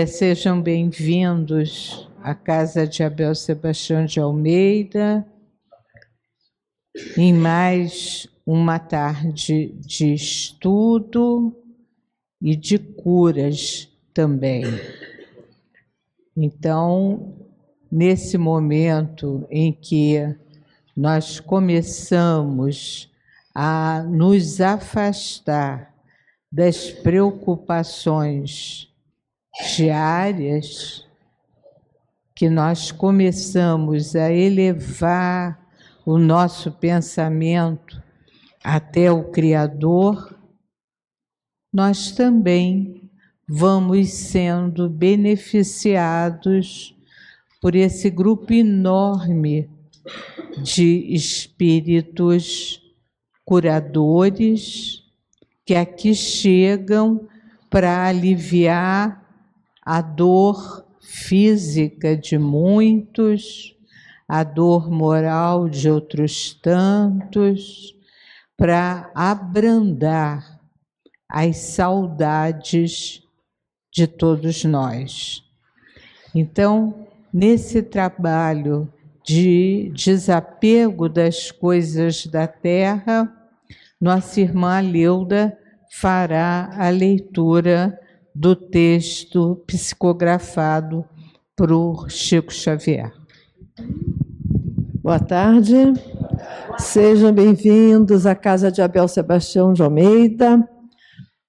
Sejam bem-vindos à Casa de Abel Sebastião de Almeida, em mais uma tarde de estudo e de curas também. Então, nesse momento em que nós começamos a nos afastar das preocupações diárias, que nós começamos a elevar o nosso pensamento até o Criador, nós também vamos sendo beneficiados por esse grupo enorme de espíritos curadores que aqui chegam para aliviar a dor física de muitos, a dor moral de outros tantos, para abrandar as saudades de todos nós. Então, nesse trabalho de desapego das coisas da terra, nossa irmã Leuda fará a leitura do texto psicografado por Chico Xavier. Boa tarde, sejam bem-vindos à Casa de Abel Sebastião de Almeida,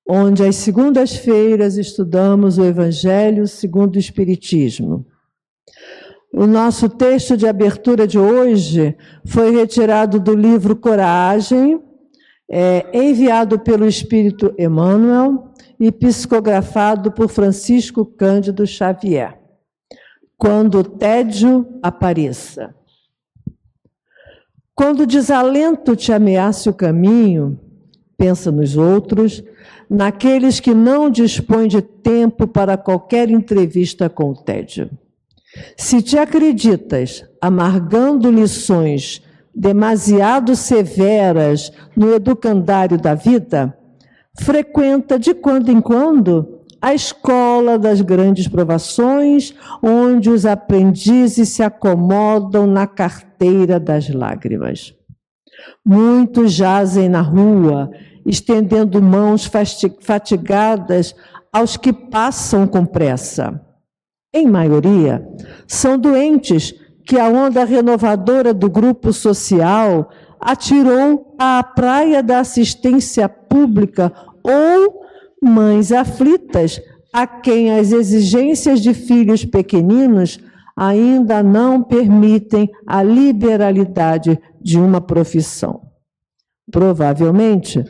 onde às segundas-feiras estudamos o Evangelho segundo o Espiritismo. O nosso texto de abertura de hoje foi retirado do livro Coragem, enviado pelo Espírito Emmanuel e psicografado por Francisco Cândido Xavier. Quando o tédio apareça. Quando o desalento te ameace o caminho, pensa nos outros, naqueles que não dispõem de tempo para qualquer entrevista com o tédio. Se te acreditas amargando lições demasiado severas no educandário da vida, frequenta de quando em quando a escola das grandes provações, onde os aprendizes se acomodam na carteira das lágrimas. Muitos jazem na rua, estendendo mãos fatigadas aos que passam com pressa. Em maioria, são doentes que a onda renovadora do grupo social atirou à praia da assistência pública ou mães aflitas a quem as exigências de filhos pequeninos ainda não permitem a liberalidade de uma profissão. Provavelmente,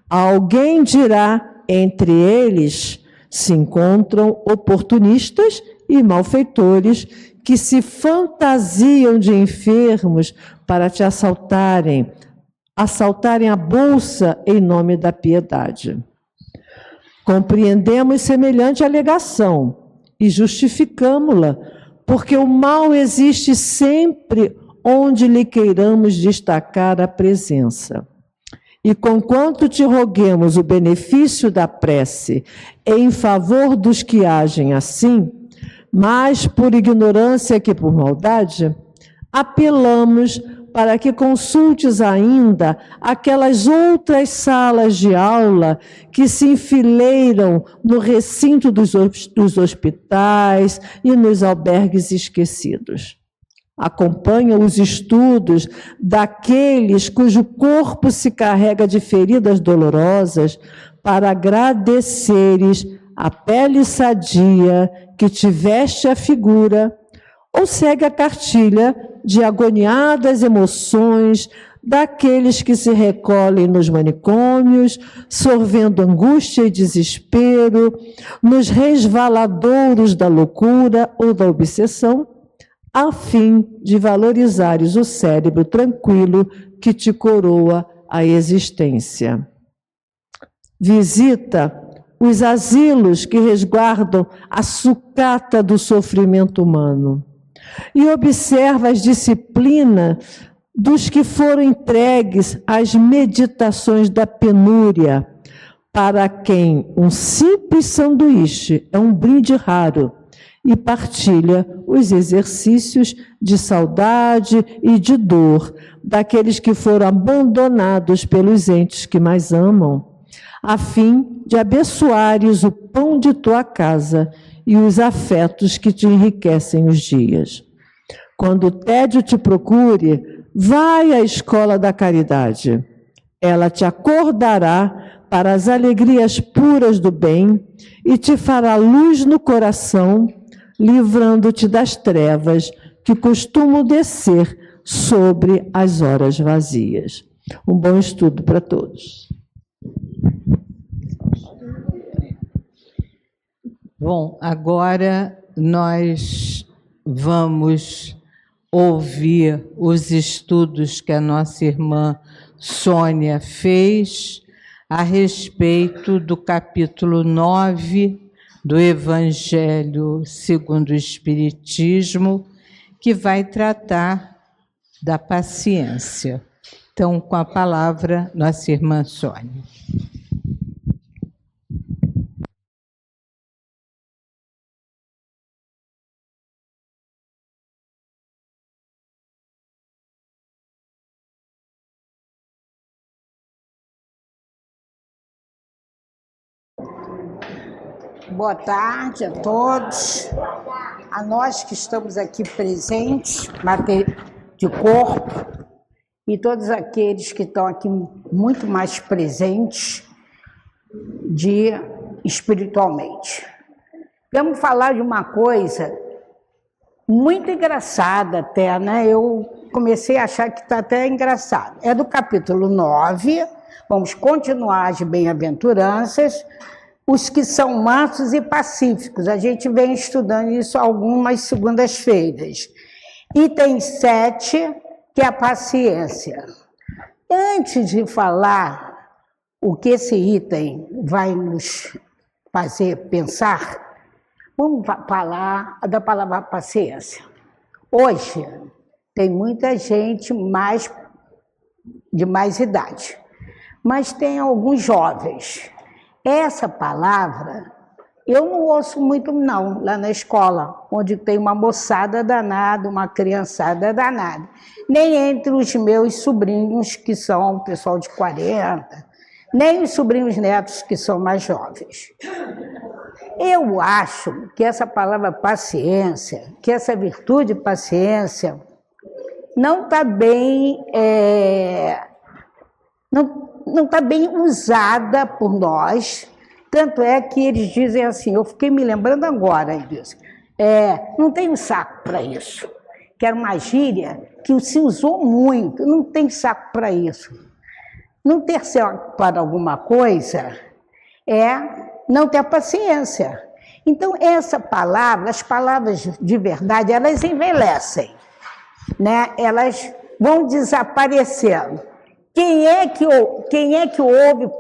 alguém dirá, entre eles se encontram oportunistas e malfeitores que se fantasiam de enfermos para te assaltarem a bolsa em nome da piedade. Compreendemos semelhante alegação e justificamo-la, porque o mal existe sempre onde lhe queiramos destacar a presença. E conquanto te roguemos o benefício da prece em favor dos que agem assim, mais por ignorância que por maldade, apelamos para que consultes ainda aquelas outras salas de aula que se enfileiram no recinto dos hospitais e nos albergues esquecidos. Acompanha os estudos daqueles cujo corpo se carrega de feridas dolorosas para agradeceres a pele sadia que te veste a figura, ou segue a cartilha de agoniadas emoções daqueles que se recolhem nos manicômios, sorvendo angústia e desespero, nos resvaladouros da loucura ou da obsessão, a fim de valorizares o cérebro tranquilo que te coroa a existência. Visita os asilos que resguardam a sucata do sofrimento humano e observa as disciplinas dos que foram entregues às meditações da penúria, para quem um simples sanduíche é um brinde raro e partilha os exercícios de saudade e de dor daqueles que foram abandonados pelos entes que mais amam, a fim de abençoares o pão de tua casa e os afetos que te enriquecem os dias. Quando o tédio te procure, vai à escola da caridade. Ela te acordará para as alegrias puras do bem e te fará luz no coração, livrando-te das trevas que costumam descer sobre as horas vazias. Um bom estudo para todos. Bom, agora nós vamos ouvir os estudos que a nossa irmã Sônia fez a respeito do capítulo 9 do Evangelho segundo o Espiritismo, que vai tratar da paciência. Então, com a palavra, nossa irmã Sônia. Boa tarde a todos, a nós que estamos aqui presentes, de corpo, e todos aqueles que estão aqui muito mais presentes espiritualmente. Vamos falar de uma coisa muito engraçada até, né? Eu comecei a achar que está até engraçado. É do capítulo 9, vamos continuar as bem-aventuranças, os que são mansos e pacíficos. A gente vem estudando isso algumas segundas-feiras. Item 7, que é a paciência. Antes de falar o que esse item vai nos fazer pensar, vamos falar da palavra paciência. Hoje, tem muita gente de mais idade, mas tem alguns jovens. Essa palavra, eu não ouço muito não, lá na escola, onde tem uma moçada danada, uma criançada danada. Nem entre os meus sobrinhos, que são pessoal de 40, nem os sobrinhos netos, que são mais jovens. Eu acho que essa palavra paciência, que essa virtude paciência, não está bem... não está bem usada por nós, tanto é que eles dizem assim, eu fiquei me lembrando agora disso, não tenho saco para isso, que era uma gíria que se usou muito, não tem saco para isso. Não ter saco para alguma coisa é não ter paciência. Então, essa palavra, as palavras de verdade, elas envelhecem, né? Elas vão desaparecendo. Quem é que ouve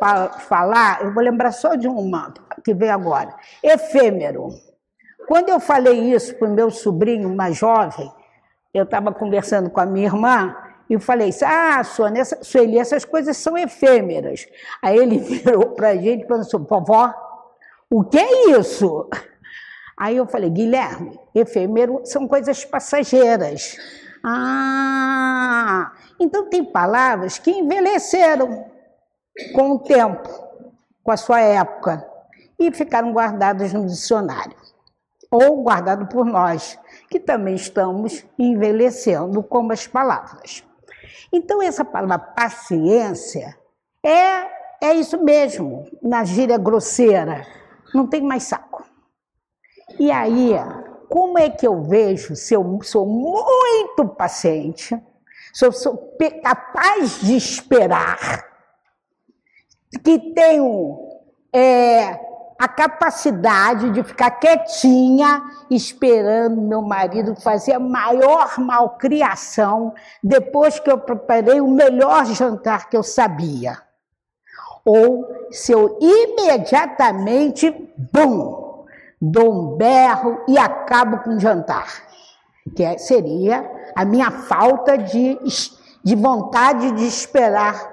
falar, eu vou lembrar só de uma que veio agora, efêmero. Quando eu falei isso para o meu sobrinho mais jovem, eu estava conversando com a minha irmã, e falei, Sônia, Sueli, essas coisas são efêmeras. Aí ele virou para a gente e pensou, vovó, o que é isso? Aí eu falei, Guilherme, efêmero são coisas passageiras. Então tem palavras que envelheceram com o tempo, com a sua época, e ficaram guardadas no dicionário, ou guardadas por nós, que também estamos envelhecendo como as palavras. Então essa palavra paciência é isso mesmo, na gíria grosseira, não tem mais saco. E aí, como é que eu vejo se eu sou muito paciente, se eu sou capaz de esperar, que tenho a capacidade de ficar quietinha esperando meu marido fazer a maior malcriação depois que eu preparei o melhor jantar que eu sabia. Ou se eu imediatamente, bum, dou um berro e acabo com o jantar, que seria a minha falta de vontade de esperar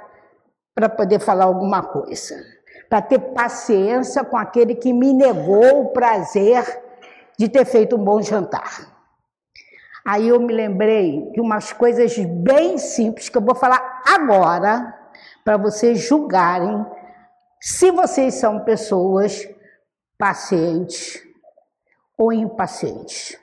para poder falar alguma coisa. para ter paciência com aquele que me negou o prazer de ter feito um bom jantar. Aí eu me lembrei de umas coisas bem simples que eu vou falar agora, para vocês julgarem se vocês são pessoas pacientes ou impacientes.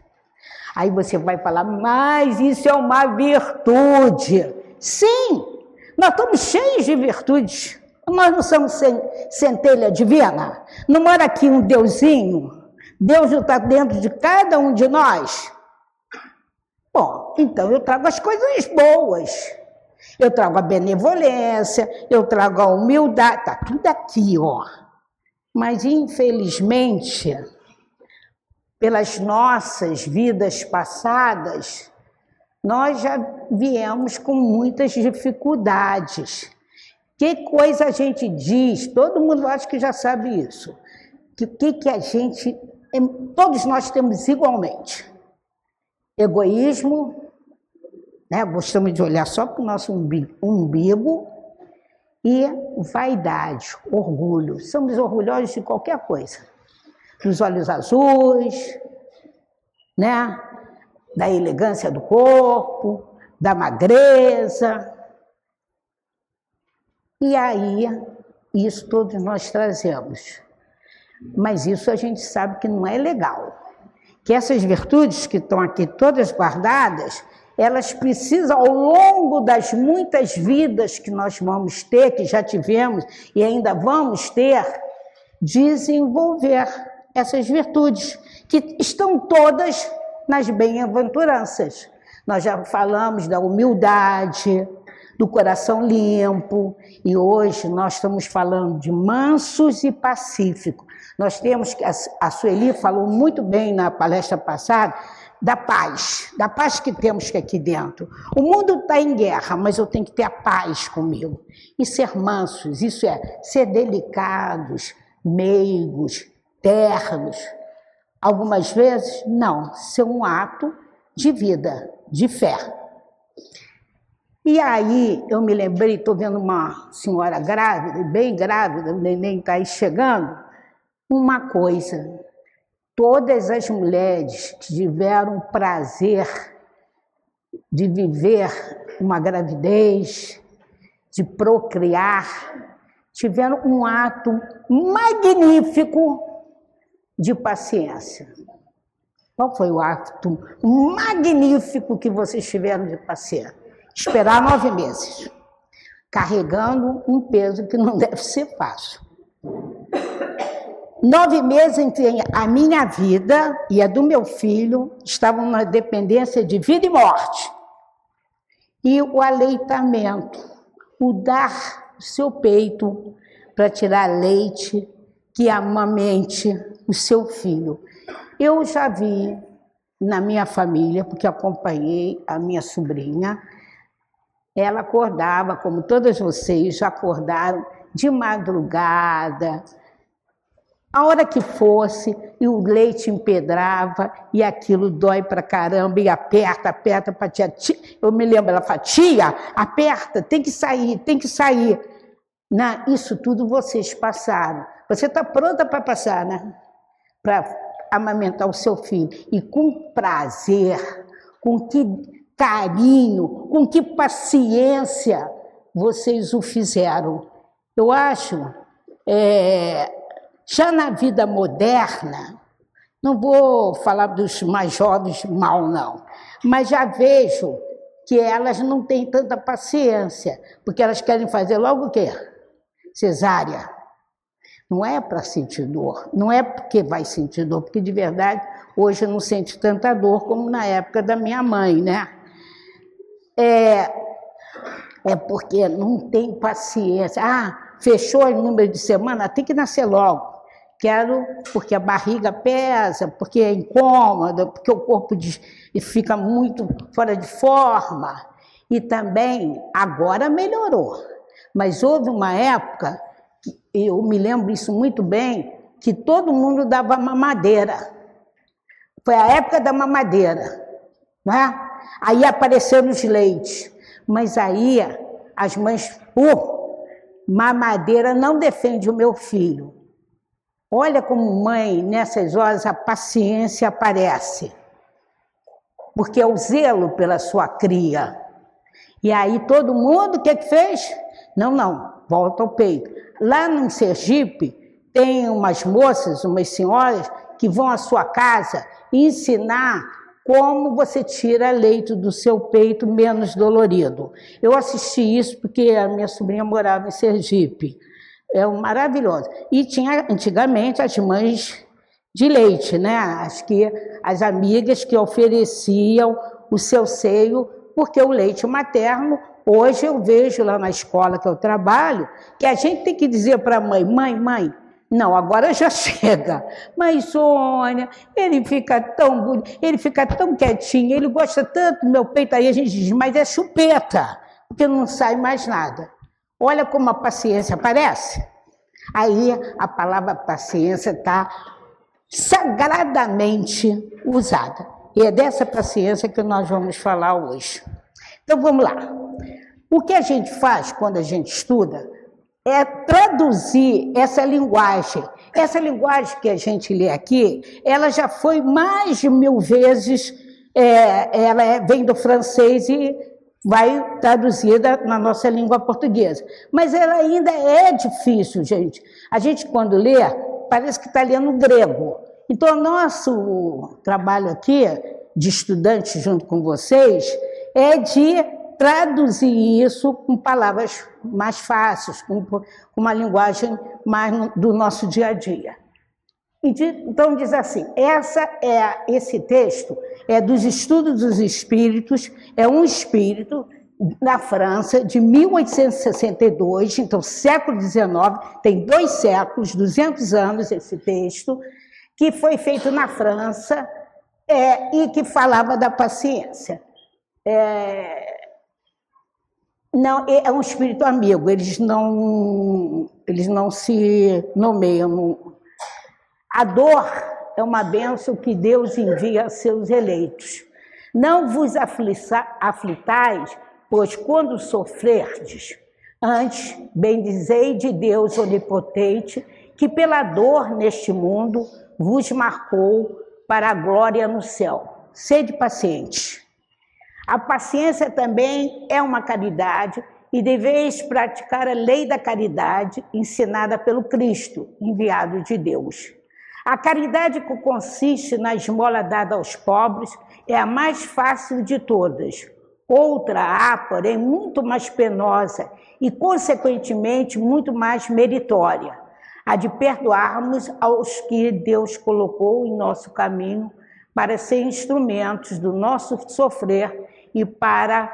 Aí você vai falar, mas isso é uma virtude. Sim, nós estamos cheios de virtudes. Nós não somos centelha divina. Não mora aqui um deusinho. Deus não está dentro de cada um de nós. Bom, então eu trago as coisas boas. Eu trago a benevolência, eu trago a humildade. Está tudo aqui, ó. Mas, infelizmente, pelas nossas vidas passadas, nós já viemos com muitas dificuldades. Que coisa a gente diz? Todo mundo acha que já sabe isso. Que a gente... Todos nós temos igualmente. Egoísmo, né? Gostamos de olhar só para o nosso umbigo, e vaidade, orgulho. Somos orgulhosos de qualquer coisa. Dos olhos azuis, né? Da elegância do corpo, da magreza. E aí, isso todos nós trazemos. Mas isso a gente sabe que não é legal. Que essas virtudes que estão aqui todas guardadas, elas precisam, ao longo das muitas vidas que nós vamos ter, que já tivemos e ainda vamos ter, desenvolver essas virtudes, que estão todas nas bem-aventuranças. Nós já falamos da humildade, do coração limpo, e hoje nós estamos falando de mansos e pacíficos. Nós temos, a Sueli falou muito bem na palestra passada, da paz que temos aqui dentro. O mundo está em guerra, mas eu tenho que ter a paz comigo. E ser mansos, isso é ser delicados, meigos, ternos. Algumas vezes, não, ser um ato de vida, de fé. E aí, eu me lembrei, estou vendo uma senhora grávida, bem grávida, o neném está aí chegando, uma coisa, todas as mulheres que tiveram o prazer de viver uma gravidez, de procriar, tiveram um ato magnífico de paciência. Qual foi o ato magnífico que vocês tiveram de paciência? Esperar 9 meses, carregando um peso que não deve ser fácil. 9 meses entre a minha vida e a do meu filho estavam na dependência de vida e morte. E o aleitamento, o dar o seu peito para tirar leite que amamente o seu filho. Eu já vi na minha família, porque acompanhei a minha sobrinha, ela acordava, como todas vocês já acordaram, de madrugada, a hora que fosse, e o leite empedrava, e aquilo dói pra caramba, e aperta pra tia. Eu me lembro, ela fala, tia, aperta, tem que sair. Isso tudo vocês passaram. Você está pronta para passar, né? Para amamentar o seu filho. E com prazer, com que carinho, com que paciência vocês o fizeram. Eu acho, já na vida moderna, não vou falar dos mais jovens mal, não, mas já vejo que elas não têm tanta paciência, porque elas querem fazer logo o quê? Cesárea. Não é para sentir dor, não é porque vai sentir dor, porque de verdade hoje não sente tanta dor como na época da minha mãe, né? É porque não tem paciência. Fechou o número de semana, tem que nascer logo. Quero, porque a barriga pesa, porque é incômoda, porque o corpo fica muito fora de forma. E também, agora melhorou. Mas houve uma época, eu me lembro isso muito bem, que todo mundo dava mamadeira. Foi a época da mamadeira, né? Aí apareceram os leites. Mas aí as mães, mamadeira não defende o meu filho. Olha como mãe, nessas horas, a paciência aparece. Porque é o zelo pela sua cria. E aí todo mundo, o que fez? Não, volta ao peito. Lá no Sergipe, tem umas moças, umas senhoras, que vão à sua casa ensinar como você tira leite do seu peito menos dolorido. Eu assisti isso porque a minha sobrinha morava em Sergipe. É maravilhoso. E tinha, antigamente, as mães de leite, né? As amigas que ofereciam o seu seio, porque o leite materno, hoje eu vejo lá na escola que eu trabalho, que a gente tem que dizer para a mãe, não, agora já chega. Mas, Sônia, ele fica tão bonito, ele fica tão quietinho, ele gosta tanto do meu peito. Aí a gente diz, mas é chupeta, porque não sai mais nada. Olha como a paciência aparece. Aí a palavra paciência está sagradamente usada. E é dessa paciência que nós vamos falar hoje. Então vamos lá. O que a gente faz quando a gente estuda é traduzir essa linguagem. Essa linguagem que a gente lê aqui, ela já foi mais de 1000 vezes, vem do francês e vai traduzida na nossa língua portuguesa. Mas ela ainda é difícil, gente. A gente, quando lê, parece que está lendo grego. Então, o nosso trabalho aqui, de estudante junto com vocês, é de traduzir isso com palavras mais fáceis, com uma linguagem mais do nosso dia a dia. Então, diz assim, esse texto é dos Estudos dos Espíritos, é um espírito na França, de 1862, então século XIX, tem 2 séculos, 200 anos esse texto, que foi feito na França e que falava da paciência. Não, é um espírito amigo, eles não se nomeiam. A dor é uma bênção que Deus envia a seus eleitos. Não vos aflitais, pois quando sofrerdes, antes bendizei de Deus onipotente, que pela dor neste mundo vos marcou para a glória no céu. Sede pacientes. A paciência também é uma caridade e deveis praticar a lei da caridade ensinada pelo Cristo, enviado de Deus. A caridade que consiste na esmola dada aos pobres é a mais fácil de todas. Outra há, porém, muito mais penosa e, consequentemente, muito mais meritória. A de perdoarmos aos que Deus colocou em nosso caminho para ser instrumentos do nosso sofrer e para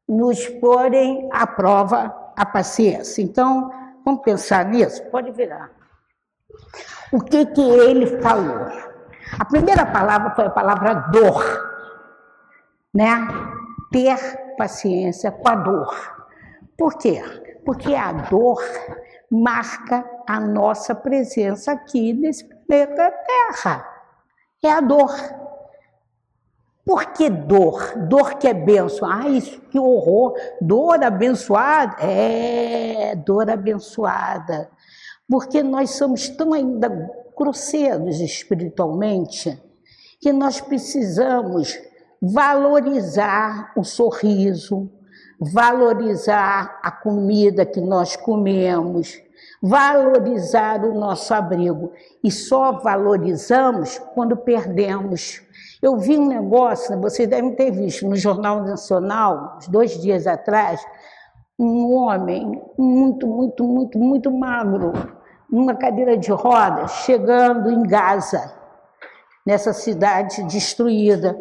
nos porem à prova a paciência. Então, vamos pensar nisso? Pode virar. O que ele falou? A primeira palavra foi a palavra dor, né? Ter paciência com a dor. Por quê? Porque a dor marca a nossa presença aqui nesse planeta Terra. É a dor. Por que dor? Dor que é bênção. Isso que horror. Dor abençoada? Dor abençoada. Porque nós somos tão ainda grosseiros espiritualmente que nós precisamos valorizar o sorriso, valorizar a comida que nós comemos, valorizar o nosso abrigo. E só valorizamos quando perdemos. Eu vi um negócio, vocês devem ter visto, no Jornal Nacional, uns 2 dias atrás, um homem muito magro, numa cadeira de rodas, chegando em Gaza, nessa cidade destruída,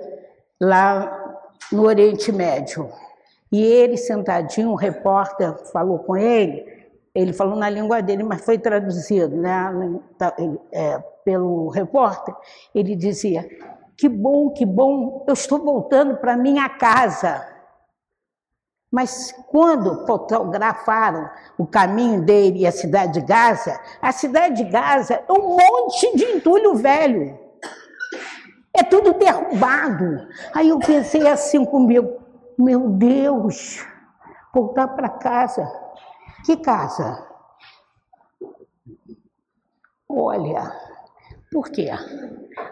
lá no Oriente Médio. E ele, sentadinho, um repórter falou com ele falou na língua dele, mas foi traduzido, né, pelo repórter. Ele dizia, que bom, eu estou voltando para minha casa. Mas quando fotografaram o caminho dele e a cidade de Gaza é um monte de entulho velho. É tudo derrubado. Aí eu pensei assim comigo, meu Deus, voltar para casa. Que casa? Olha, por quê?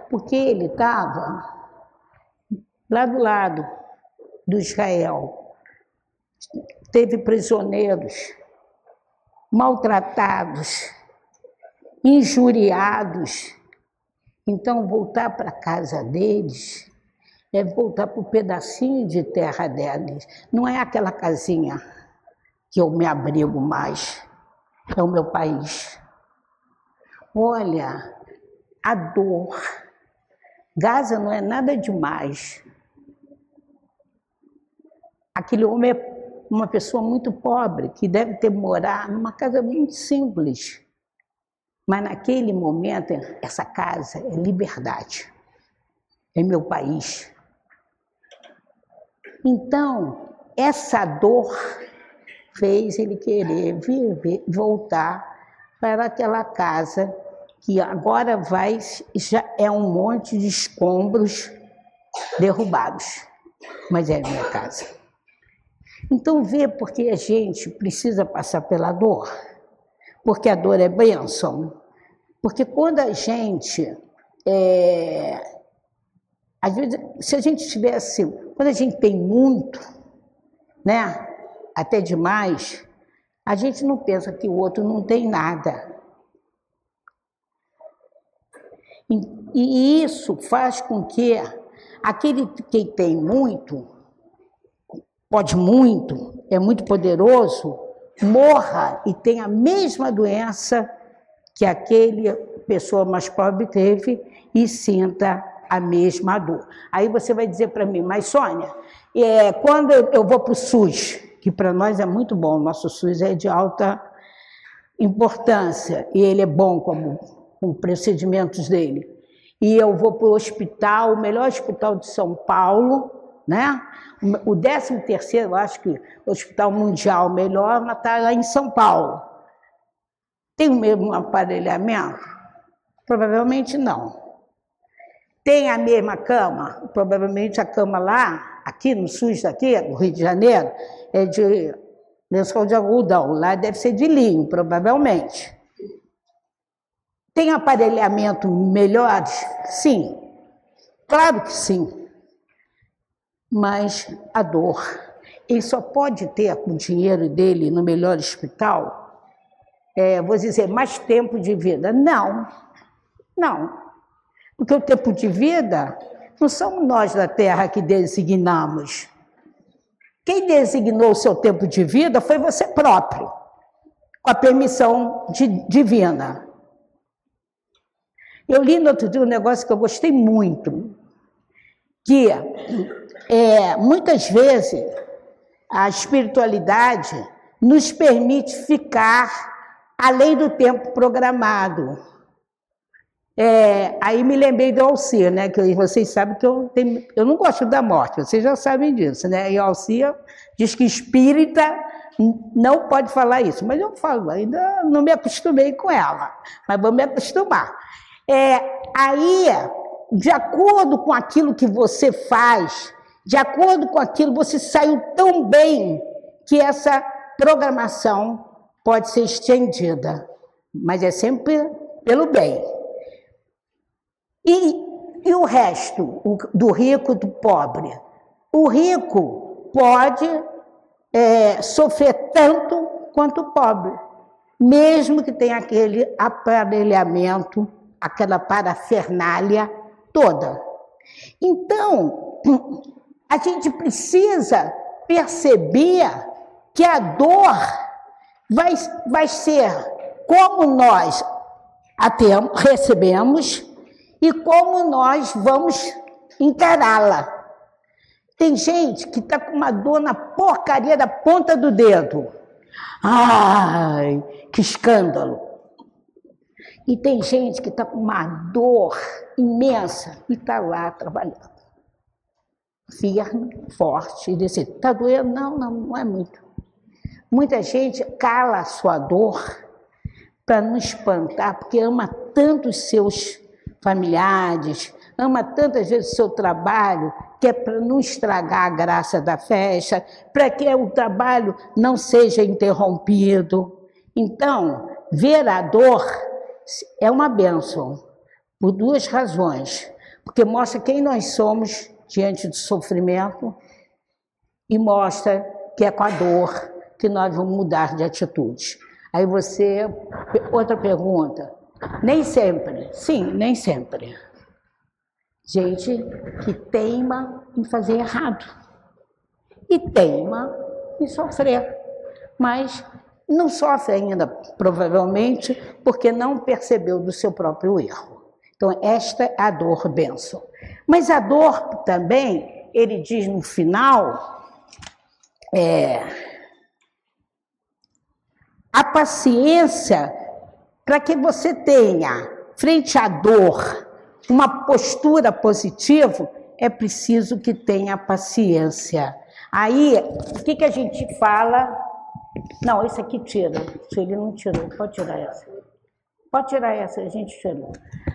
Porque ele estava lá do lado do Israel. Teve prisioneiros, maltratados, injuriados. Então, voltar para a casa deles é voltar para o pedacinho de terra deles. Não é aquela casinha que eu me abrigo mais, é o meu país. Olha, a dor. Gaza não é nada demais. Aquele homem é uma pessoa muito pobre, que deve ter morado numa casa muito simples. Mas naquele momento, essa casa é liberdade. É meu país. Então, essa dor fez ele querer voltar para aquela casa que agora já é um monte de escombros derrubados. Mas é a minha casa. Então, vê porque a gente precisa passar pela dor. Porque a dor é bênção. Porque quando a gente... às vezes, se a gente tivesse... Quando a gente tem muito, né? Até demais, a gente não pensa que o outro não tem nada. E isso faz com que aquele que tem muito, pode muito, é muito poderoso, morra e tenha a mesma doença que aquele pessoa mais pobre teve e sinta a mesma dor. Aí você vai dizer para mim, mas Sônia, quando eu vou para o SUS, que para nós é muito bom, o nosso SUS é de alta importância, e ele é bom com procedimentos dele, e eu vou para o hospital, o melhor hospital de São Paulo, né? O 13º, eu acho que o hospital mundial melhor está lá em São Paulo. Tem o mesmo aparelhamento? Provavelmente não. Tem a mesma cama? Provavelmente a cama lá, aqui no SUS daqui, no Rio de Janeiro, é de lençol de algodão. Lá deve ser de linho, provavelmente. Tem aparelhamento melhores? Sim, claro que sim. Mas a dor, ele só pode ter com o dinheiro dele no melhor hospital, vou dizer, mais tempo de vida. Não, não. Porque o tempo de vida não somos nós da Terra que designamos. Quem designou o seu tempo de vida foi você próprio, com a permissão divina. Eu li no outro dia um negócio que eu gostei muito, que muitas vezes a espiritualidade nos permite ficar além do tempo programado. Aí me lembrei do Alcir, né? Que vocês sabem que eu não gosto da morte, vocês já sabem disso, né? E o Alcir diz que espírita não pode falar isso, mas eu falo, ainda não me acostumei com ela, mas vou me acostumar. Aí, de acordo com aquilo que você faz, de acordo com aquilo, você saiu tão bem que essa programação pode ser estendida, mas é sempre pelo bem. E o resto, do rico e do pobre? O rico pode sofrer tanto quanto o pobre, mesmo que tenha aquele aparelhamento, aquela parafernália toda. Então, a gente precisa perceber que a dor vai ser como nós recebemos e como nós vamos encará-la. Tem gente que está com uma dor na porcaria da ponta do dedo. Ai, que escândalo! E tem gente que está com uma dor imensa e está lá trabalhando. Firme, forte, e diz assim, está doendo? Não é muito. Muita gente cala a sua dor para não espantar, porque ama tanto os seus familiares, ama tantas vezes o seu trabalho, que é para não estragar a graça da festa, para que o trabalho não seja interrompido. Então, ver a dor é uma bênção, por duas razões. Porque mostra quem nós somos diante do sofrimento e mostra que é com a dor que nós vamos mudar de atitude. Aí você, outra pergunta, nem sempre, sim, nem sempre. Gente que teima em fazer errado e teima em sofrer, mas não sofre ainda, provavelmente, porque não percebeu do seu próprio erro. Então, esta é a dor bênção. Mas a dor também, ele diz no final, a paciência, para que você tenha, frente à dor, uma postura positiva, é preciso que tenha paciência. Aí, o que a gente fala? Não, esse aqui tira. Se ele não tirou, pode tirar essa. Pode tirar essa, a gente tirou.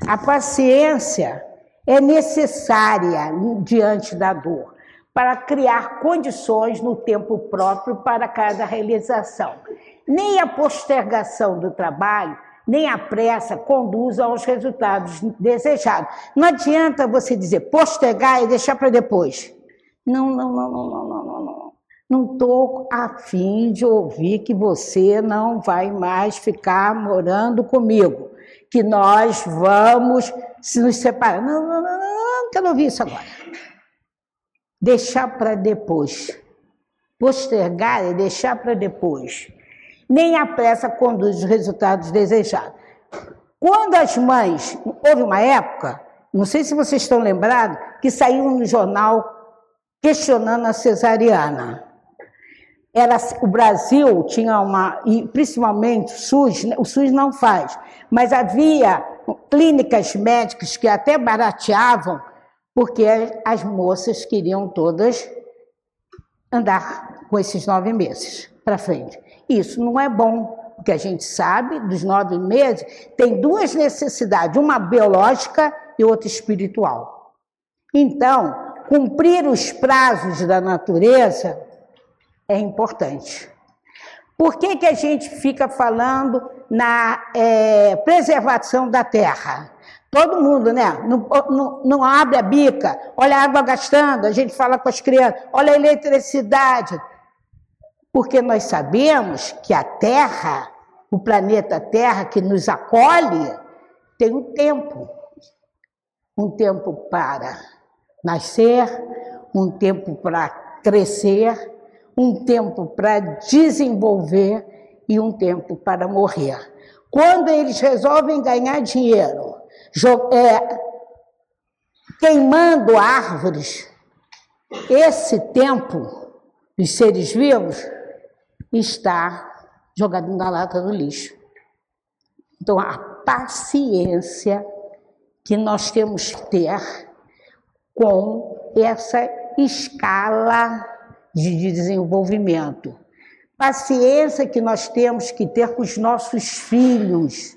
A paciência é necessária diante da dor, para criar condições no tempo próprio para cada realização. Nem a postergação do trabalho, nem a pressa conduz aos resultados desejados. Não adianta você dizer postergar e deixar para depois. Não. Não estou a fim de ouvir que você não vai mais ficar morando comigo, que nós vamos se nos separar. Não quero ouvir isso agora. Deixar para depois. Postergar é deixar para depois. Nem a pressa conduz os resultados desejados. Quando as mães, houve uma época, não sei se vocês estão lembrados, que saiu no jornal questionando a cesariana. O Brasil tinha e principalmente o SUS não faz, mas havia clínicas médicas que até barateavam, porque as moças queriam todas andar com esses 9 meses para frente. Isso não é bom, porque a gente sabe, dos 9 meses, tem 2 necessidades, uma biológica e outra espiritual. Então, cumprir os prazos da natureza é importante. Por que a gente fica falando na preservação da terra? Todo mundo, né? Não abre a bica, olha a água gastando, a gente fala com as crianças, olha a eletricidade. Porque nós sabemos que a Terra, o planeta Terra que nos acolhe, tem um tempo. Um tempo para nascer, um tempo para crescer, um tempo para desenvolver e um tempo para morrer. Quando eles resolvem ganhar dinheiro, queimando árvores, esse tempo dos seres vivos está jogado na lata do lixo. Então, a paciência que nós temos que ter com essa escala de desenvolvimento. Paciência que nós temos que ter com os nossos filhos.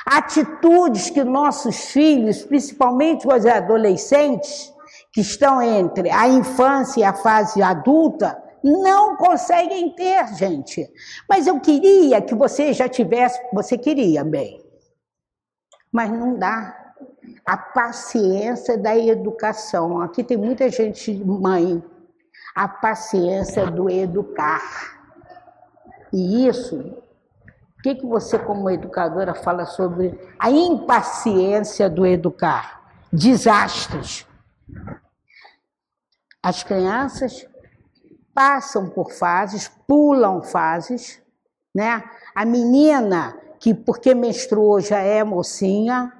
Atitudes que nossos filhos, principalmente os adolescentes, que estão entre a infância e a fase adulta, não conseguem ter, gente. Mas eu queria que você já tivesse, você queria bem, mas não dá. A paciência da educação. Aqui tem muita gente, mãe. A paciência do educar. E isso, o que você como educadora fala sobre a impaciência do educar? Desastres. As crianças passam por fases, pulam fases, né? A menina que porque menstruou já é mocinha,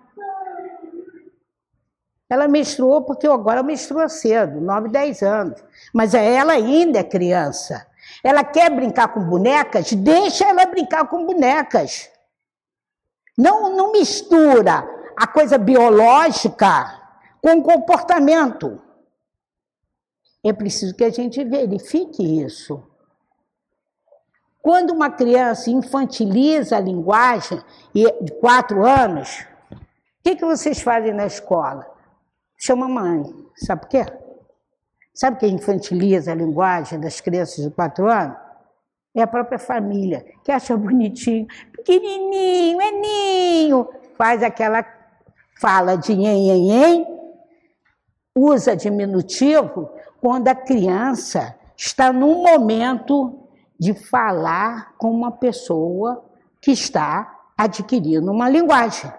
ela menstruou porque agora menstrua cedo, 9, 10 anos. Mas ela ainda é criança. Ela quer brincar com bonecas? Deixa ela brincar com bonecas. Não mistura a coisa biológica com o comportamento. É preciso que a gente verifique isso. Quando uma criança infantiliza a linguagem de 4 anos, o que vocês fazem na escola? chama mãe. Sabe por quê? Sabe quem infantiliza a linguagem das crianças de 4 anos? É a própria família, que acha bonitinho. Pequenininho, é ninho. Faz aquela fala de nhen, usa diminutivo quando a criança está num momento de falar com uma pessoa que está adquirindo uma linguagem.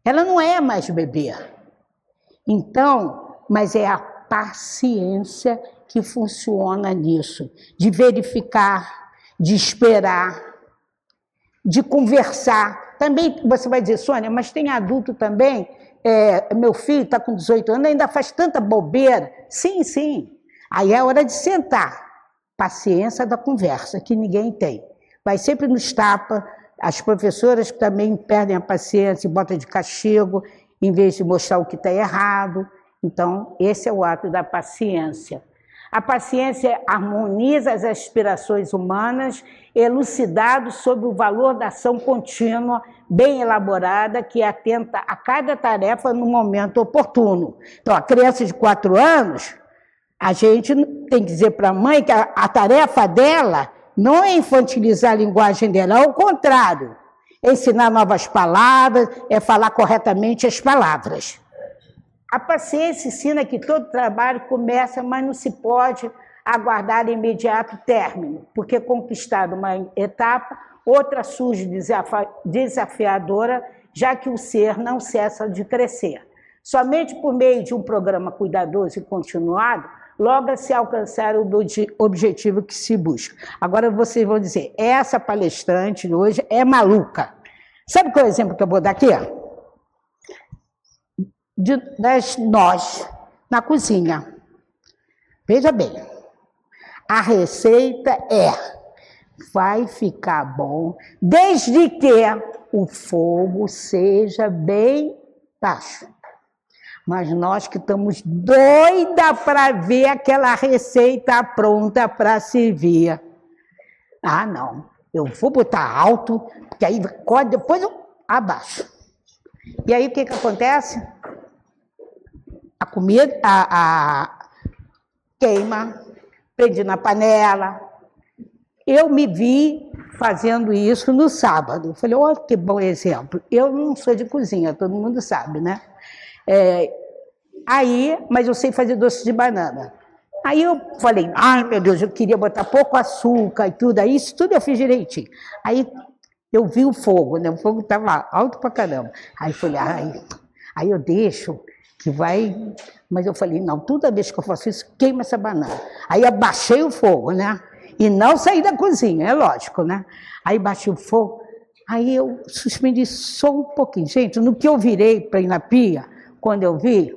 Ela não é mais bebê. Então, mas é a paciência que funciona nisso, de verificar, de esperar, de conversar. Também você vai dizer, Sônia, mas tem adulto também, meu filho está com 18 anos, ainda faz tanta bobeira. Sim, sim. Aí é hora de sentar. Paciência da conversa, que ninguém tem. Vai sempre nos tapa, as professoras também perdem a paciência e botam de castigo, em vez de mostrar o que está errado. Então, esse é o ato da paciência. A paciência harmoniza as aspirações humanas, elucidado sobre o valor da ação contínua, bem elaborada, que atenta a cada tarefa no momento oportuno. Então, a criança de 4 anos, a gente tem que dizer para a mãe que a tarefa dela não é infantilizar a linguagem dela, ao contrário, é ensinar novas palavras, é falar corretamente as palavras. A paciência ensina que todo trabalho começa, mas não se pode aguardar imediato término, porque conquistada uma etapa, outra surge desafiadora, já que o ser não cessa de crescer. Somente por meio de um programa cuidadoso e continuado, logra-se alcançar o objetivo que se busca. Agora vocês vão dizer, essa palestrante hoje é maluca. Sabe qual é o exemplo que eu vou dar aqui? Nós, na cozinha. Veja bem, a receita vai ficar bom, desde que o fogo seja bem baixo. Mas nós que estamos doidas para ver aquela receita pronta para servir. Ah, não, eu vou botar alto, porque aí depois eu abaixo. E aí o que acontece? A comida queima, prende na panela. Eu me vi fazendo isso no sábado. Eu falei, olha que bom exemplo. Eu não sou de cozinha, todo mundo sabe, né? Mas eu sei fazer doce de banana. Aí eu falei, ai meu Deus, eu queria botar pouco açúcar e tudo. Aí isso tudo eu fiz direitinho. Aí eu vi o fogo, né? O fogo estava alto pra caramba. Aí eu falei, aí eu deixo que vai... Mas eu falei, não, toda vez que eu faço isso, queima essa banana. Aí abaixei o fogo, né? E não saí da cozinha, é lógico, né? Aí baixei o fogo, aí eu suspendi só um pouquinho. Gente, no que eu virei para ir na pia, quando eu vi,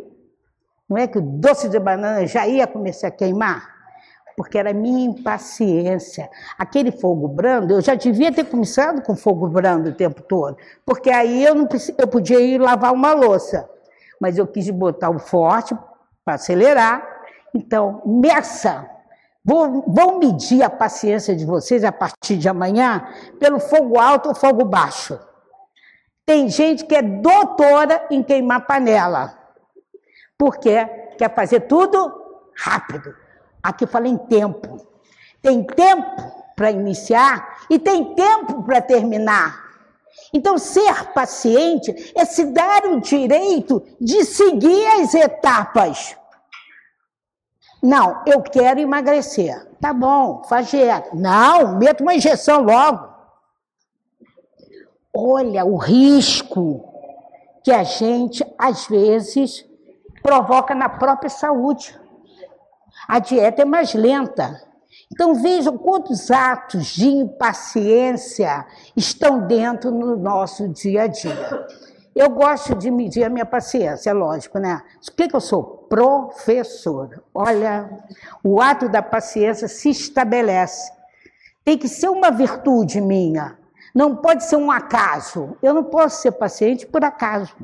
não é que o doce de banana já ia começar a queimar? Porque era minha impaciência. Aquele fogo brando, eu já devia ter começado com fogo brando o tempo todo, porque aí eu podia ir lavar uma louça. Mas eu quis botar o forte para acelerar. Então, meça. Vão medir a paciência de vocês a partir de amanhã pelo fogo alto ou fogo baixo. Tem gente que é doutora em queimar panela, porque quer fazer tudo rápido. Aqui fala em tempo. Tem tempo para iniciar e tem tempo para terminar. Então, ser paciente é se dar o direito de seguir as etapas. Não, eu quero emagrecer. Tá bom, faz dieta. Não, meta uma injeção logo. Olha o risco que a gente, às vezes, provoca na própria saúde. A dieta é mais lenta. Então, vejam quantos atos de impaciência estão dentro do nosso dia a dia. Eu gosto de medir a minha paciência, é lógico, né? Por que eu sou professora? Olha, o ato da paciência se estabelece. Tem que ser uma virtude minha. Não pode ser um acaso. Eu não posso ser paciente por acaso.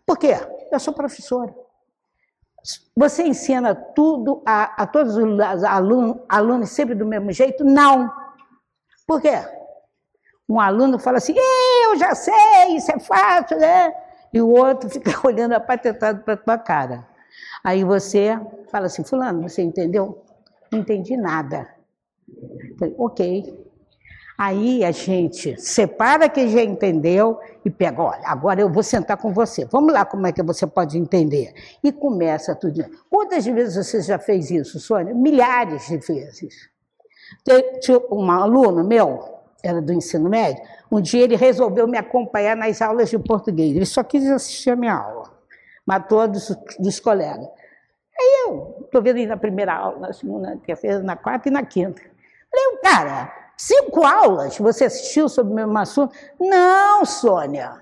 Por quê? Eu sou professora. Você ensina tudo a todos os alunos sempre do mesmo jeito? Não. Por quê? Um aluno fala assim, eu já sei, isso é fácil, né? E o outro fica olhando apatetado para a tua cara. Aí você fala assim, fulano, você entendeu? Não entendi nada. Falei, ok. Aí a gente separa quem já entendeu e pega, olha, agora eu vou sentar com você. Vamos lá como é que você pode entender. E começa tudo. Quantas vezes você já fez isso, Sônia? Milhares de vezes. Tinha um aluno meu, era do ensino médio, um dia ele resolveu me acompanhar nas aulas de português. Ele só quis assistir a minha aula, matou dos colegas. Aí eu estou vendo ele na primeira aula, na segunda, na terceira, na quarta e na quinta. Falei, cara, 5 aulas você assistiu sobre o mesmo assunto? Não, Sônia.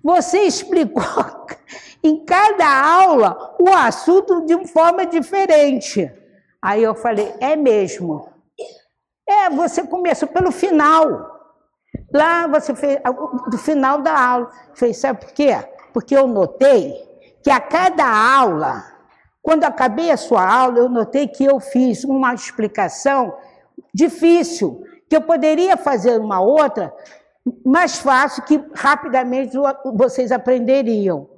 Você explicou em cada aula o assunto de uma forma diferente. Aí eu falei, é mesmo. Você começou pelo final. Lá você fez do final da aula. Fez, sabe por quê? Porque eu notei que a cada aula, quando acabei a sua aula, eu notei que eu fiz uma explicação difícil, que eu poderia fazer uma outra mais fácil, que rapidamente vocês aprenderiam.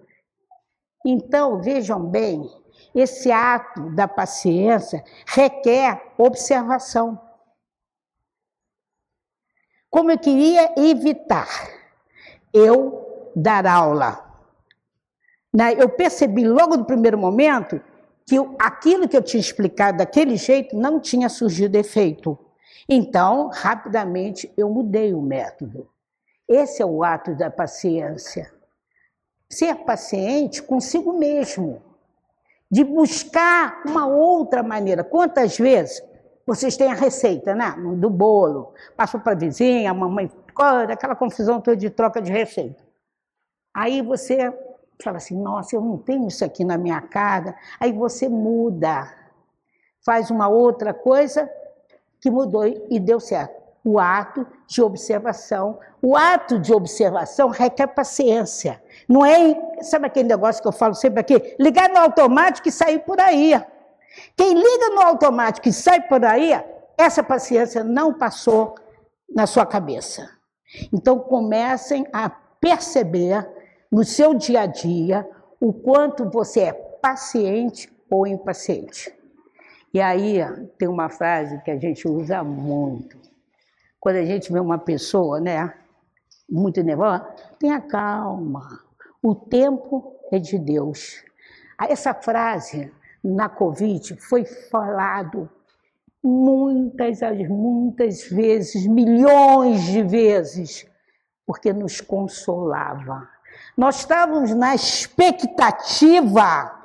Então, vejam bem, esse ato da paciência requer observação. Como eu queria evitar eu dar aula, eu percebi logo no primeiro momento que aquilo que eu tinha explicado daquele jeito não tinha surgido efeito. Então, rapidamente, eu mudei o método. Esse é o ato da paciência. Ser paciente consigo mesmo, de buscar uma outra maneira. Quantas vezes vocês têm a receita, né? Do bolo, passou para a vizinha, a mamãe, aquela confusão toda de troca de receita. Aí você fala assim, nossa, eu não tenho isso aqui na minha casa. Aí você muda, faz uma outra coisa que mudou e deu certo. O ato de observação. O ato de observação requer paciência. Não é, sabe aquele negócio que eu falo sempre aqui? Ligar no automático e sair por aí. Quem liga no automático e sai por aí, essa paciência não passou na sua cabeça. Então comecem a perceber no seu dia a dia o quanto você é paciente ou impaciente. E aí tem uma frase que a gente usa muito. Quando a gente vê uma pessoa, né, muito nervosa, tenha calma. O tempo é de Deus. Essa frase na Covid foi falado muitas vezes, milhões de vezes, porque nos consolava. Nós estávamos na expectativa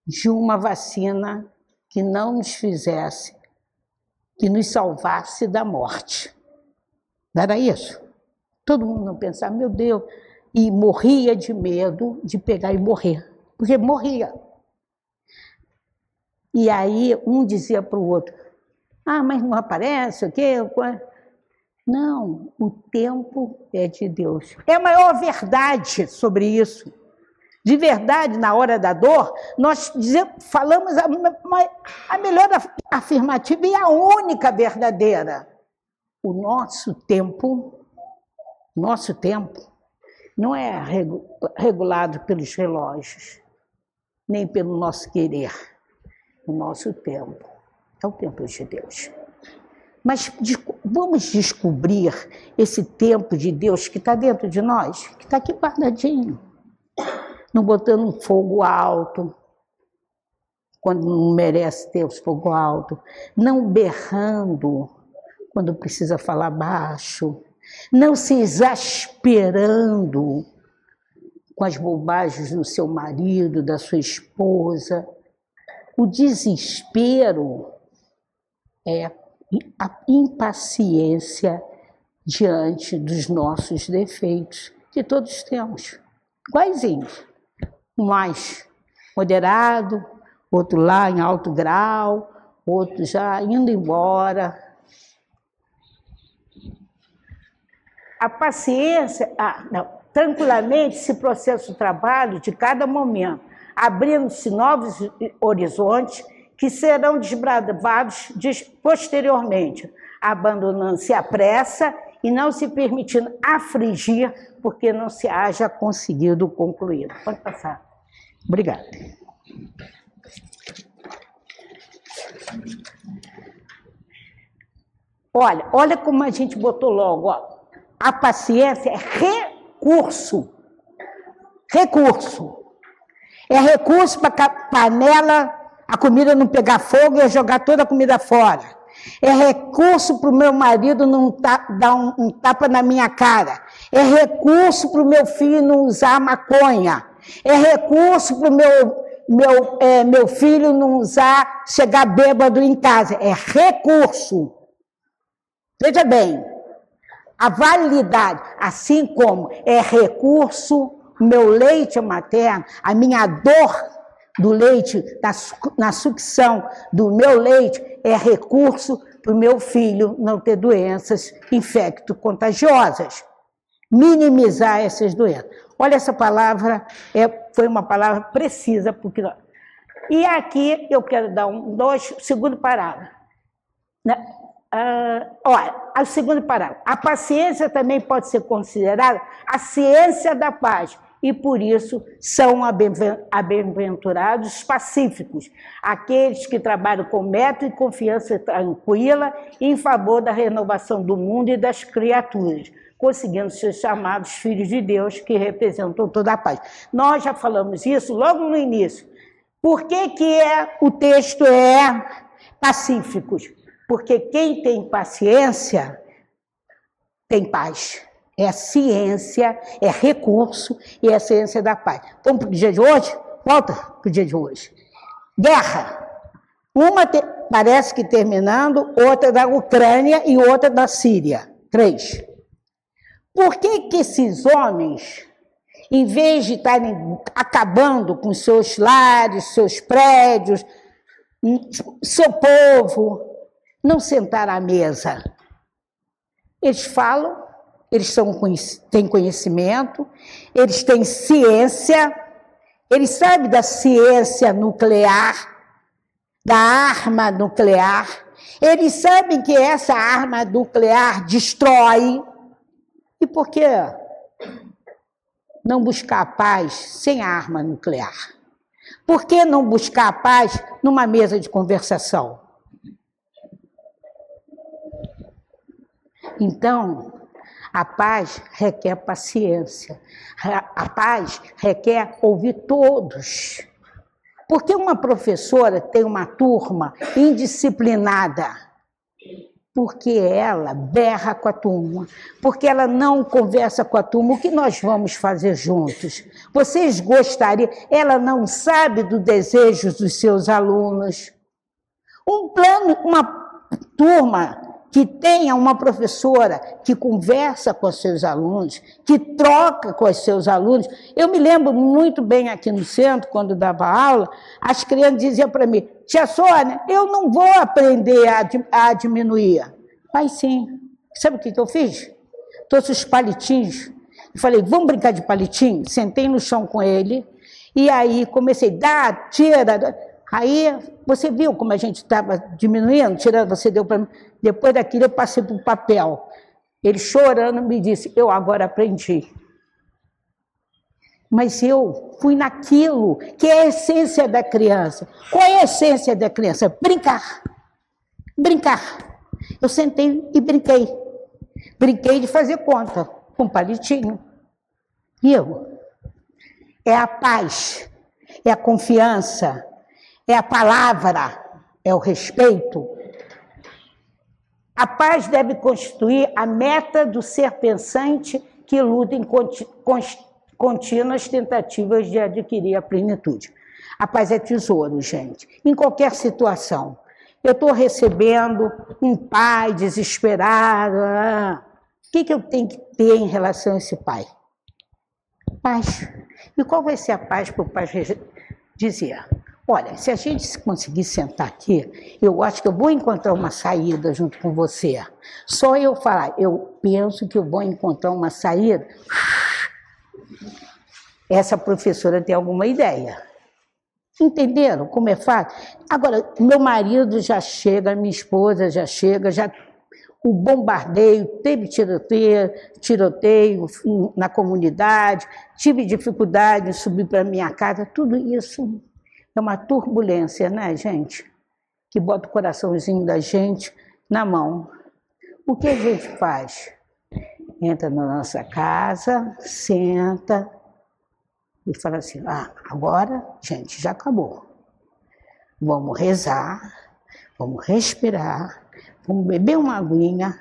de uma vacina que não nos fizesse, que nos salvasse da morte. Não era isso? Todo mundo não pensava, meu Deus, e morria de medo de pegar e morrer, porque morria. E aí um dizia para o outro, mas não aparece, o quê? Não, o tempo é de Deus. É a maior verdade sobre isso. De verdade, na hora da dor, nós falamos a melhor afirmativa e a única verdadeira. O nosso tempo não é regulado pelos relógios, nem pelo nosso querer. O nosso tempo é o tempo de Deus. Mas vamos descobrir esse tempo de Deus que está dentro de nós, que está aqui guardadinho. Não botando um fogo alto, quando não merece ter os fogo alto. Não berrando, quando precisa falar baixo. Não se exasperando com as bobagens do seu marido, da sua esposa. O desespero é a impaciência diante dos nossos defeitos, que todos temos, iguaizinhos. Um mais moderado, outro lá em alto grau, outro já indo embora. A paciência, tranquilamente se processa o trabalho de cada momento, abrindo-se novos horizontes que serão desbravados posteriormente, abandonando-se a pressa e não se permitindo afligir porque não se haja conseguido concluir. Pode passar. Obrigada. Olha como a gente botou logo, ó. A paciência é recurso. Recurso. É recurso para a panela, a comida não pegar fogo e eu jogar toda a comida fora. É recurso para o meu marido não dar um tapa na minha cara. É recurso para o meu filho não usar maconha. É recurso para o meu filho não chegar bêbado em casa. É recurso. Veja bem, a validade, assim como é recurso, meu leite materno, a minha dor do leite, na sucção do meu leite, é recurso para o meu filho não ter doenças infecto-contagiosas. Minimizar essas doenças. Olha, essa palavra foi uma palavra precisa. E aqui eu quero dar segundo parágrafo. Olha, o segundo parágrafo. A paciência também pode ser considerada a ciência da paz, e por isso são bem-aventurados os pacíficos, aqueles que trabalham com método e confiança tranquila em favor da renovação do mundo e das criaturas, conseguindo ser chamados filhos de Deus, que representam toda a paz. Nós já falamos isso logo no início. Por que o texto é pacíficos? Porque quem tem paciência tem paz. É ciência, é recurso e é ciência da paz. Vamos para o dia de hoje? Volta para o dia de hoje. Guerra. Uma parece que terminando, outra da Ucrânia e outra da Síria. 3. Por que esses homens, em vez de estarem acabando com seus lares, seus prédios, seu povo, não sentaram à mesa? Eles falam, eles têm conhecimento, eles têm ciência, eles sabem da ciência nuclear, da arma nuclear, eles sabem que essa arma nuclear destrói. E por que não buscar a paz sem a arma nuclear? Por que não buscar a paz numa mesa de conversação? Então, a paz requer paciência. A paz requer ouvir todos. Porque uma professora tem uma turma indisciplinada? Porque ela berra com a turma, porque ela não conversa com a turma. O que nós vamos fazer juntos? Vocês gostariam? Ela não sabe dos desejos dos seus alunos. Uma turma que tenha uma professora que conversa com os seus alunos, que troca com os seus alunos. Eu me lembro muito bem aqui no centro, quando dava aula, as crianças diziam para mim: tia Sônia, eu não vou aprender a diminuir. Mas sim. Sabe o que eu fiz? Trouxe os palitinhos. Falei, vamos brincar de palitinho? Sentei no chão com ele, e aí comecei, tira. Aí, você viu como a gente estava diminuindo, tirando, você deu para mim. Depois daquilo, eu passei para o papel. Ele chorando me disse, eu agora aprendi. Mas eu fui naquilo que é a essência da criança. Qual é a essência da criança? Brincar. Brincar. Eu sentei e brinquei. Brinquei de fazer conta, com palitinho. E é a paz, é a confiança, é a palavra, é o respeito. A paz deve constituir a meta do ser pensante que luta em contínuas tentativas de adquirir a plenitude. A paz é tesouro, gente, em qualquer situação. Eu estou recebendo um pai desesperado. O que eu tenho que ter em relação a esse pai? Paz. E qual vai ser a paz que o pai dizia? Olha, se a gente conseguir sentar aqui, eu acho que eu vou encontrar uma saída junto com você. Só eu falar, eu penso que eu vou encontrar uma saída. Essa professora tem alguma ideia. Entenderam como é fácil? Agora, meu marido já chega, minha esposa já chega, o bombardeio, teve tiroteio na comunidade, tive dificuldade em subir para minha casa, tudo isso é uma turbulência, né, gente? Que bota o coraçãozinho da gente na mão. O que a gente faz? Entra na nossa casa, senta e fala assim, agora, gente, já acabou. Vamos rezar, vamos respirar, vamos beber uma aguinha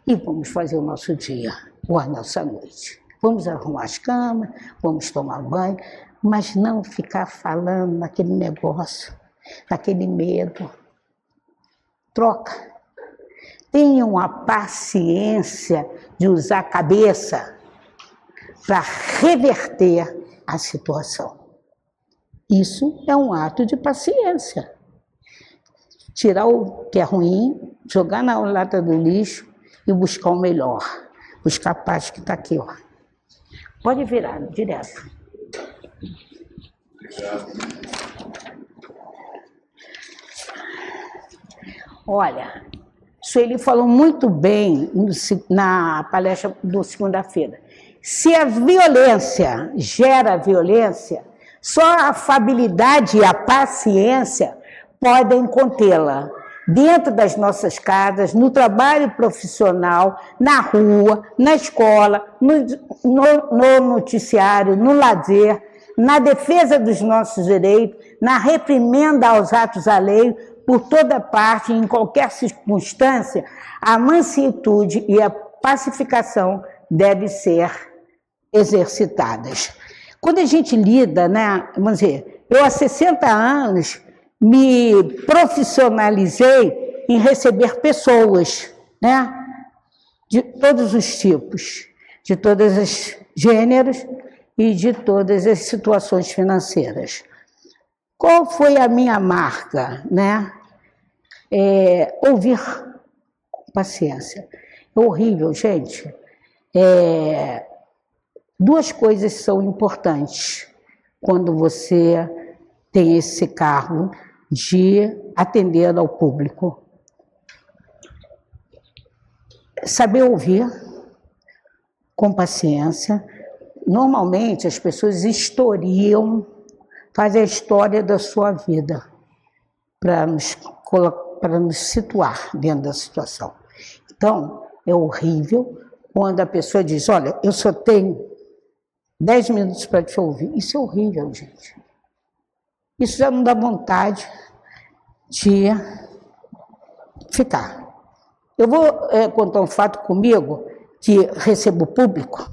e vamos fazer o nosso dia ou a nossa noite. Vamos arrumar as camas, vamos tomar banho, mas não ficar falando naquele negócio, naquele medo. Troca. Tenham a paciência de usar a cabeça para reverter a situação. Isso é um ato de paciência. Tirar o que é ruim, jogar na lata do lixo e buscar o melhor. Buscar a paz que está aqui, ó. Pode virar, direto. Olha, Sueli falou muito bem na palestra do segunda-feira. Se a violência gera violência, só a afabilidade e a paciência podem contê-la dentro das nossas casas, no trabalho profissional, na rua, na escola, no noticiário, no lazer, na defesa dos nossos direitos, na reprimenda aos atos alheios, por toda parte, em qualquer circunstância, a mansuetude e a pacificação devem ser exercitadas. Quando a gente lida, né, vamos dizer, eu há 60 anos me profissionalizei em receber pessoas, né, de todos os tipos, de todos os gêneros e de todas as situações financeiras. Qual foi a minha marca, né? Ouvir com paciência. É horrível, gente. Duas coisas são importantes quando você tem esse cargo de atender ao público. Saber ouvir com paciência. Normalmente as pessoas historiam, fazem a história da sua vida para nos situar dentro da situação. Então, é horrível quando a pessoa diz, olha, eu só tenho 10 minutos para te ouvir. Isso é horrível, gente. Isso já não dá vontade de ficar. Eu vou contar um fato comigo, que recebo público.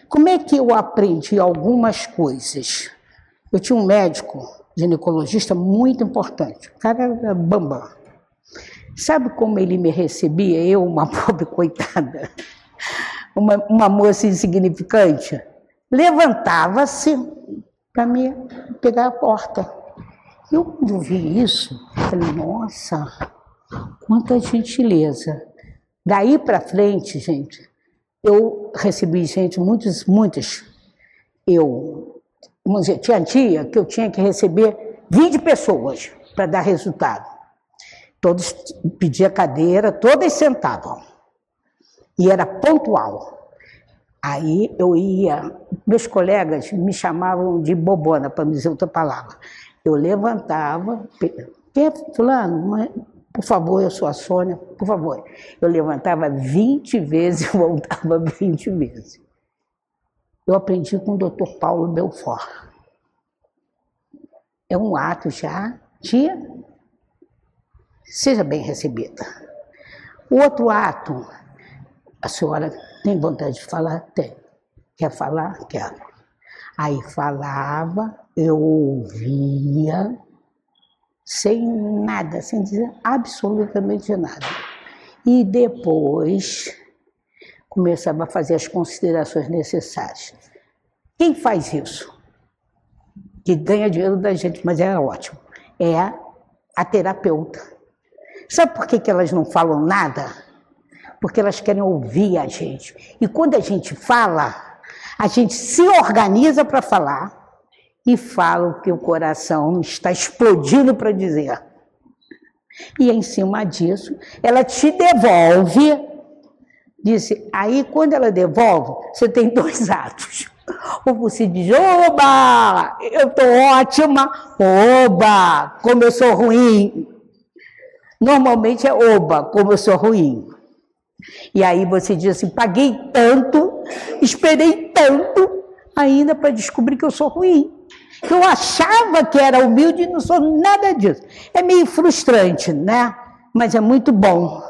Como é que eu aprendi algumas coisas? Eu tinha um médico, ginecologista, muito importante. O cara era bambam. Sabe como ele me recebia? Eu, uma pobre coitada, uma moça insignificante, levantava-se para me pegar a porta. Eu, quando vi isso, falei, nossa, quanta gentileza. Daí para frente, gente, eu recebi gente, muitas. Vamos dizer, tinha dia que eu tinha que receber 20 pessoas para dar resultado. Todos pediam cadeira, todas sentavam. E era pontual. Aí eu ia, meus colegas me chamavam de bobona, para não dizer outra palavra. Eu levantava, quem é fulano? Por favor, eu sou a Sônia, por favor. Eu levantava 20 vezes e voltava 20 vezes. Eu aprendi com o Dr. Paulo Belfort. É um ato já de seja bem recebida. O outro ato, a senhora tem vontade de falar? Tem. Quer falar? Quero. Aí falava, eu ouvia, sem nada, sem dizer absolutamente nada. E depois começava a fazer as considerações necessárias. Quem faz isso? Que ganha dinheiro da gente, mas é ótimo. É a terapeuta. Sabe por que elas não falam nada? Porque elas querem ouvir a gente. E quando a gente fala, a gente se organiza para falar e fala o que o coração está explodindo para dizer. E em cima disso, ela te devolve Disse, aí quando ela devolve, você tem 2 atos. Ou você diz, oba, eu estou ótima, oba, como eu sou ruim. Normalmente é oba, como eu sou ruim. E aí você diz assim, paguei tanto, esperei tanto, ainda para descobrir que eu sou ruim. Que eu achava que era humilde e não sou nada disso. É meio frustrante, né? Mas é muito bom.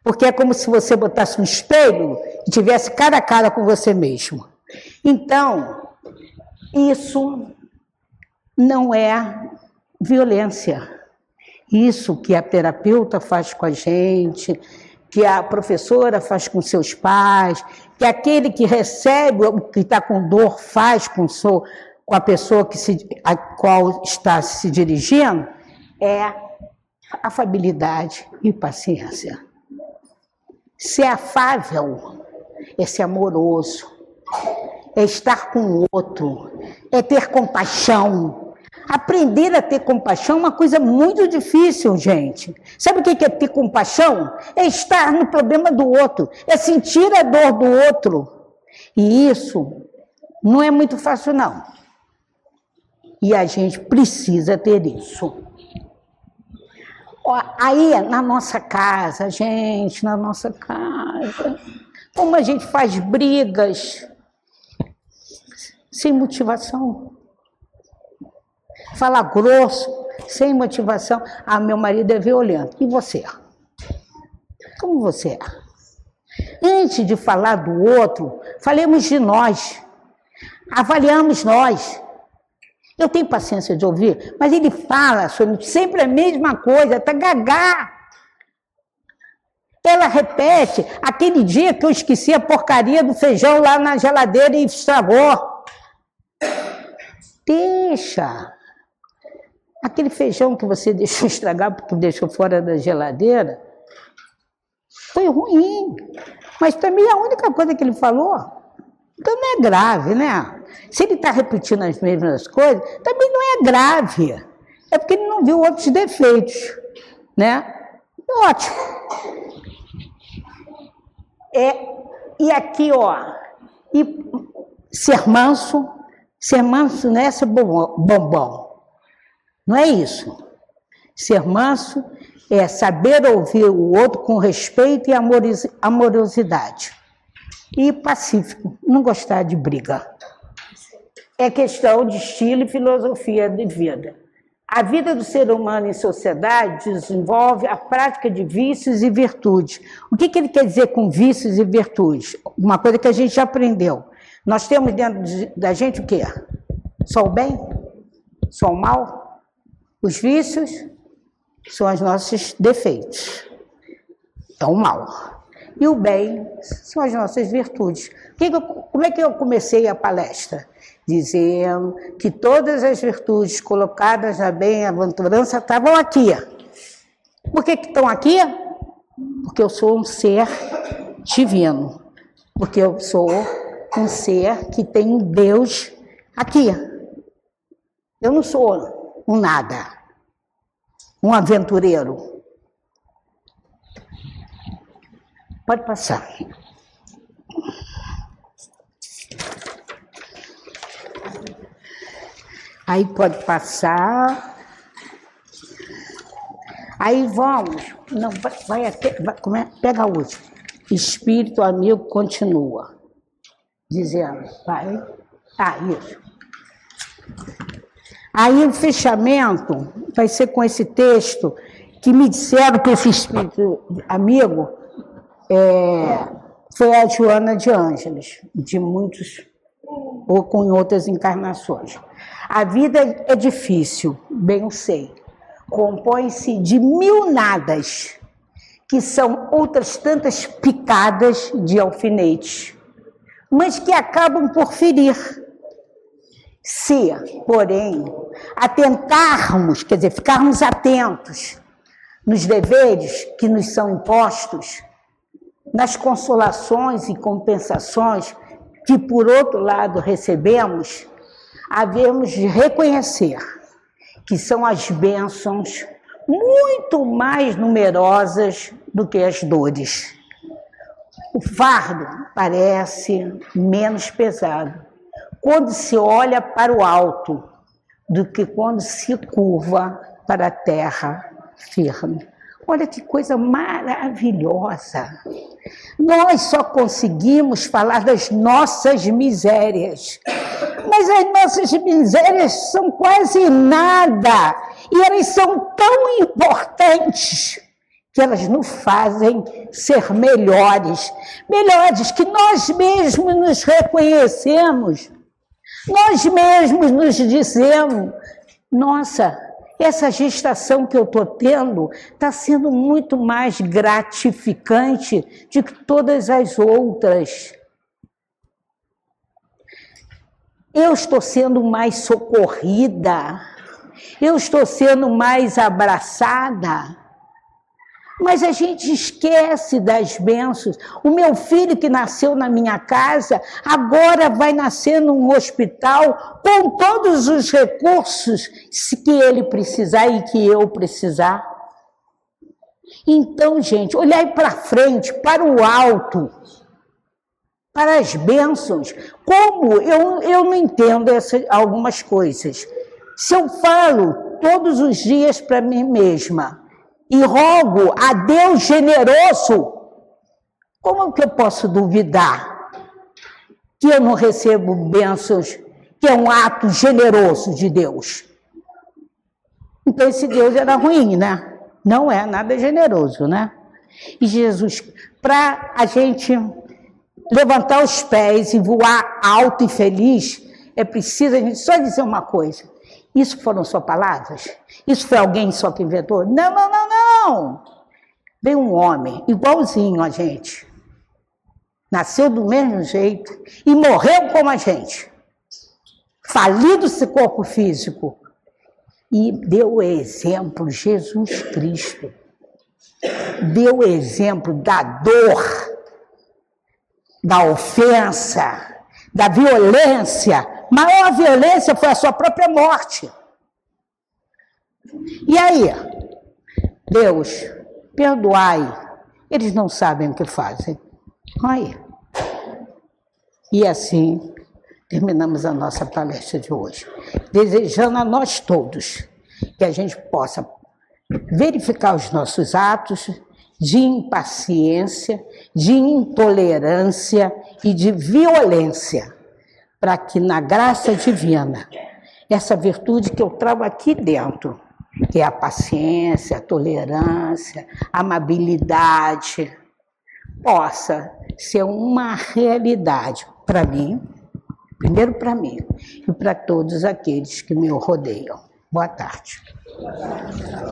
Porque é como se você botasse um espelho e tivesse cara a cara com você mesmo. Então, isso não é violência. Isso que a terapeuta faz com a gente, que a professora faz com seus pais, que aquele que recebe, que está com dor, faz com a pessoa a qual está se dirigindo, é afabilidade e paciência. Ser afável é ser amoroso, é estar com o outro, é ter compaixão. Aprender a ter compaixão é uma coisa muito difícil, gente. Sabe o que é ter compaixão? É estar no problema do outro, é sentir a dor do outro. E isso não é muito fácil, não. E a gente precisa ter isso. Aí, na nossa casa, gente, na nossa casa, como a gente faz brigas sem motivação. Fala grosso, sem motivação. Ah, meu marido é violento. E você? Como você é? Antes de falar do outro, falemos de nós. Avaliamos nós. Eu tenho paciência de ouvir, mas ele fala sempre a mesma coisa, até gagá. Ela repete, aquele dia que eu esqueci a porcaria do feijão lá na geladeira e estragou. Deixa. Aquele feijão que você deixou estragar porque deixou fora da geladeira, foi ruim. Mas também é a única coisa que ele falou. Então não é grave, né? Se ele está repetindo as mesmas coisas, também não é grave. É porque ele não viu outros defeitos, né? Ótimo. E aqui, ó, e ser manso não é ser bombom. Não é isso. Ser manso é saber ouvir o outro com respeito e amorosidade. E pacífico, não gostar de briga. É questão de estilo e filosofia de vida. A vida do ser humano em sociedade desenvolve a prática de vícios e virtudes. O que ele quer dizer com vícios e virtudes? Uma coisa que a gente já aprendeu. Nós temos dentro da gente o quê? Só o bem? Só o mal? Os vícios são os nossos defeitos. É o mal. E o bem são as nossas virtudes. Como é que eu comecei a palestra? Dizendo que todas as virtudes colocadas na bem-aventurança estavam aqui. Por que estão aqui? Porque eu sou um ser divino. Porque eu sou um ser que tem um Deus aqui. Eu não sou um nada, um aventureiro. Pode passar. Aí pode passar. Aí vamos. Não, vai até. Pega a última. Espírito amigo continua. Dizendo, vai. Isso. Aí o fechamento vai ser com esse texto que me disseram que esse espírito amigo foi a Joana de Ângeles, de muitos, ou com outras encarnações. A vida é difícil, bem eu sei. Compõe-se de 1000 nadas, que são outras tantas picadas de alfinetes, mas que acabam por ferir. Se, porém, atentarmos, quer dizer, ficarmos atentos nos deveres que nos são impostos, nas consolações e compensações que, por outro lado, recebemos, havemos de reconhecer que são as bênçãos muito mais numerosas do que as dores. O fardo parece menos pesado quando se olha para o alto do que quando se curva para a terra firme. Olha que coisa maravilhosa. Nós só conseguimos falar das nossas misérias, mas as nossas misérias são quase nada, e elas são tão importantes que elas nos fazem ser melhores, que nós mesmos nos reconhecemos, nós mesmos nos dizemos, nossa, essa gestação que eu estou tendo está sendo muito mais gratificante do que todas as outras. Eu estou sendo mais socorrida, eu estou sendo mais abraçada. Mas a gente esquece das bênçãos. O meu filho que nasceu na minha casa, agora vai nascer num hospital com todos os recursos que ele precisar e que eu precisar. Então, gente, olhai para frente, para o alto, para as bênçãos. Como eu não entendo algumas coisas. Se eu falo todos os dias para mim mesma, e rogo a Deus generoso, como que eu posso duvidar que eu não recebo bênçãos, que é um ato generoso de Deus? Então esse Deus era ruim, né? Não é nada generoso, né? E Jesus, para a gente levantar os pés e voar alto e feliz, é preciso a gente só dizer uma coisa. Isso foram só palavras? Isso foi alguém só que inventou? Não, não, não, não! Veio um homem igualzinho a gente. Nasceu do mesmo jeito e morreu como a gente. Falido esse corpo físico. E deu o exemplo, Jesus Cristo. Deu o exemplo da dor, da ofensa, da violência. Maior violência foi a sua própria morte. E aí, Deus, perdoai, eles não sabem o que fazem. Aí. E assim, terminamos a nossa palestra de hoje, desejando a nós todos que a gente possa verificar os nossos atos de impaciência, de intolerância e de violência, para que na graça divina, essa virtude que eu trago aqui dentro, que é a paciência, a tolerância, a amabilidade, possa ser uma realidade para mim, primeiro para mim, e para todos aqueles que me rodeiam. Boa tarde.